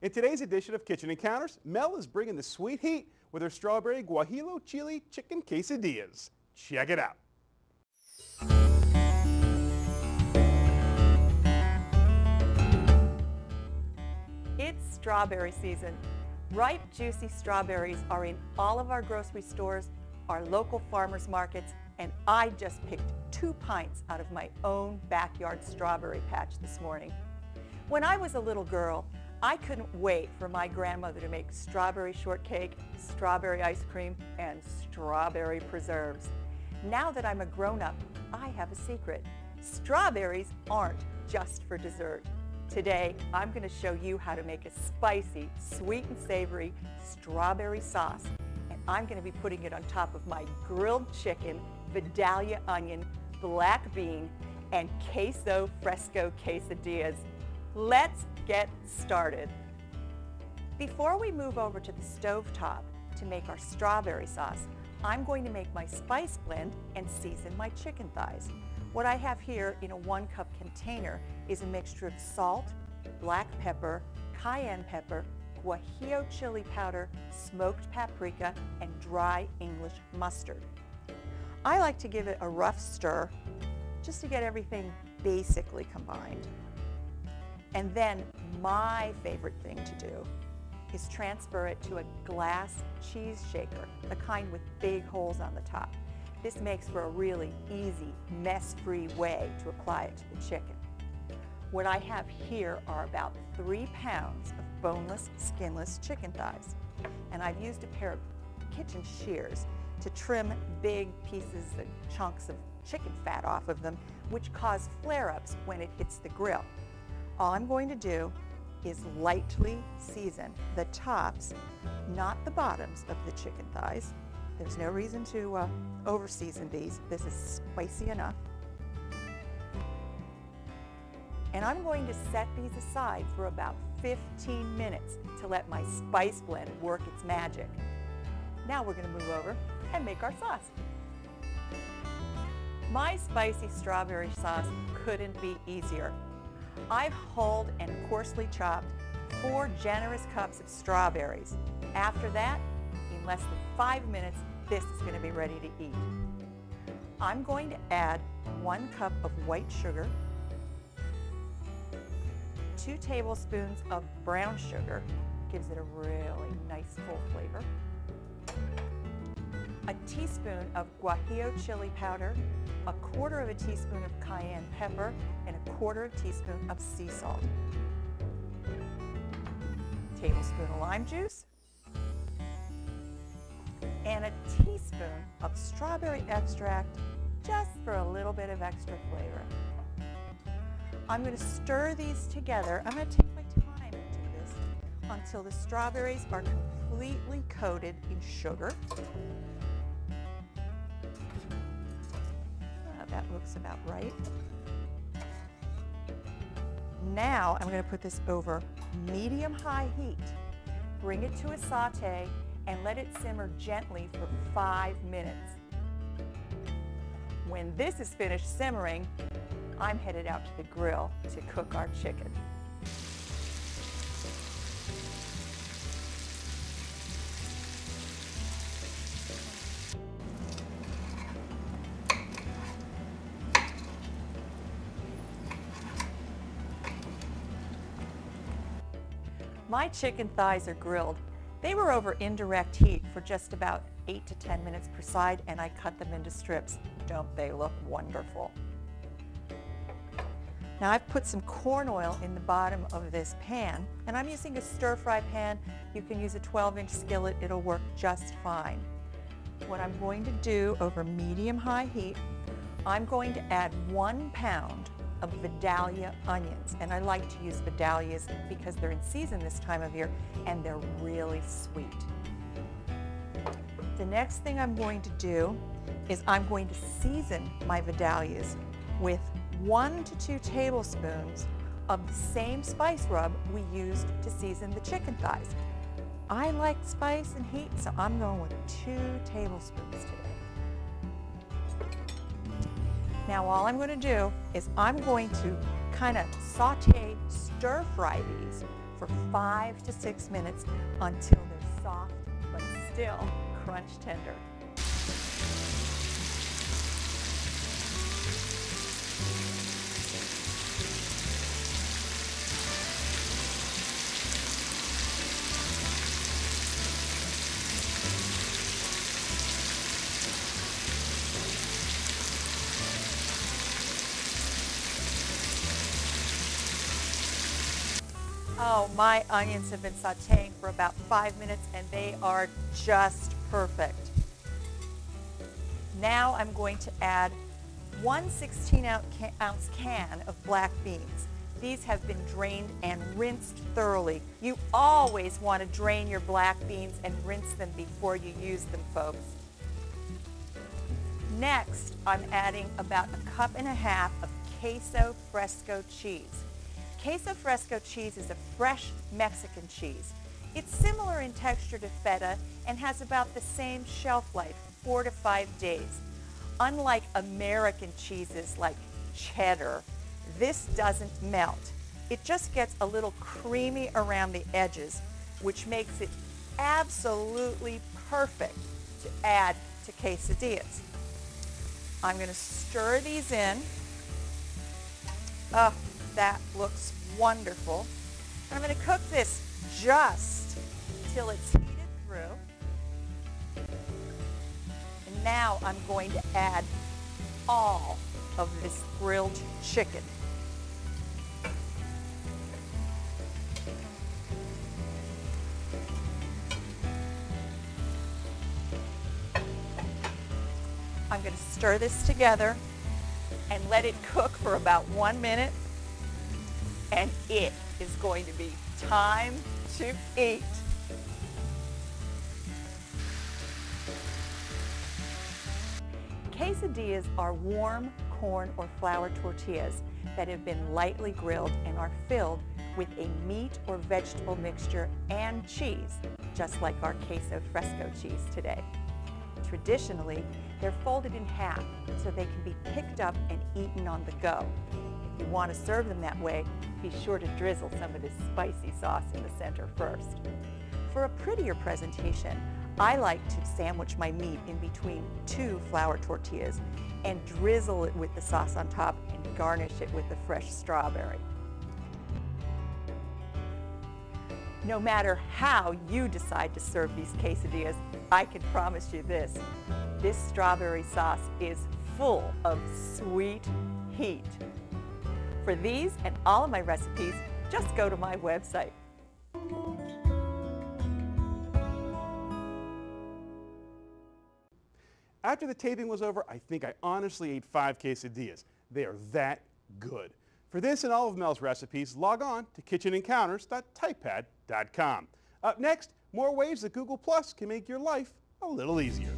In today's edition of Kitchen Encounters, Mel is bringing the sweet heat with her strawberry guajillo chili chicken quesadillas. Check it out. It's strawberry season. Ripe, juicy strawberries are in all of our grocery stores, our local farmers markets, and I just picked 2 pints out of my own backyard strawberry patch this morning. When I was a little girl, I couldn't wait for my grandmother to make strawberry shortcake, strawberry ice cream, and strawberry preserves. Now that I'm a grown-up, I have a secret. Strawberries aren't just for dessert. Today, I'm going to show you how to make a spicy, sweet and savory strawberry sauce. And I'm going to be putting it on top of my grilled chicken, Vidalia onion, black bean, and queso fresco quesadillas. Let's get started. Before we move over to the stovetop to make our strawberry sauce, I'm going to make my spice blend and season my chicken thighs. What I have here in a 1-cup container is a mixture of salt, black pepper, cayenne pepper, guajillo chili powder, smoked paprika, and dry English mustard. I like to give it a rough stir just to get everything basically combined. And then my favorite thing to do is transfer it to a glass cheese shaker, the kind with big holes on the top. This makes for a really easy, mess-free way to apply it to the chicken. What I have here are about 3 pounds of boneless, skinless chicken thighs. And I've used a pair of kitchen shears to trim big pieces and chunks of chicken fat off of them, which cause flare-ups when it hits the grill. All I'm going to do is lightly season the tops, not the bottoms of the chicken thighs. There's no reason to over-season these. This is spicy enough. And I'm going to set these aside for about 15 minutes to let my spice blend work its magic. Now we're going to move over and make our sauce. My spicy strawberry sauce couldn't be easier. I've hulled and coarsely chopped 4 generous cups of strawberries. After that, in less than 5 minutes, this is going to be ready to eat. I'm going to add 1 cup of white sugar, 2 tablespoons of brown sugar, gives it a really nice full flavor, a teaspoon of guajillo chili powder, 1/4 teaspoon of cayenne pepper, and 1/4 teaspoon of sea salt. Tablespoon of lime juice, and a teaspoon of strawberry extract just for a little bit of extra flavor. I'm going to stir these together. I'm going to take my time to do this until the strawberries are completely coated in sugar. That looks about right. Now I'm going to put this over medium-high heat. Bring it to a saute and let it simmer gently for 5 minutes. When this is finished simmering, I'm headed out to the grill to cook our chicken. My chicken thighs are grilled. They were over indirect heat for just about 8 to 10 minutes per side, and I cut them into strips. Don't they look wonderful? Now I've put some corn oil in the bottom of this pan, and I'm using a stir-fry pan. You can use a 12-inch skillet. It'll work just fine. What I'm going to do over medium-high heat, I'm going to add 1 pound of Vidalia onions, and I like to use Vidalias because they're in season this time of year and they're really sweet. The next thing I'm going to do is I'm going to season my Vidalias with 1 to 2 tablespoons of the same spice rub we used to season the chicken thighs. I like spice and heat, so I'm going with 2 tablespoons today. Now all I'm going to do is I'm going to kind of saute, stir fry these for 5 to 6 minutes until they're soft but still crunch tender. Oh, my onions have been sauteing for about 5 minutes and they are just perfect. Now I'm going to add 1 16-ounce can of black beans. These have been drained and rinsed thoroughly. You always want to drain your black beans and rinse them before you use them, folks. Next, I'm adding about 1.5 cups of queso fresco cheese. Queso fresco cheese is a fresh Mexican cheese. It's similar in texture to feta and has about the same shelf life, 4 to 5 days. Unlike American cheeses like cheddar, this doesn't melt. It just gets a little creamy around the edges, which makes it absolutely perfect to add to quesadillas. I'm going to stir these in. Oh, that looks wonderful. I'm going to cook this just till it's heated through. And now I'm going to add all of this grilled chicken. I'm going to stir this together and let it cook for about 1 minute, and it is going to be time to eat. Quesadillas are warm corn or flour tortillas that have been lightly grilled and are filled with a meat or vegetable mixture and cheese, just like our queso fresco cheese today. Traditionally, they're folded in half so they can be picked up and eaten on the go. If you want to serve them that way, be sure to drizzle some of this spicy sauce in the center first. For a prettier presentation, I like to sandwich my meat in between 2 flour tortillas and drizzle it with the sauce on top and garnish it with the fresh strawberry. No matter how you decide to serve these quesadillas, I can promise you this strawberry sauce is full of sweet heat. For these and all of my recipes, just go to my website. After the taping was over, I think I honestly ate 5 quesadillas. They are that good. For this and all of Mel's recipes, log on to kitchenencounters.typepad.com. Up next, more ways that Google Plus can make your life a little easier.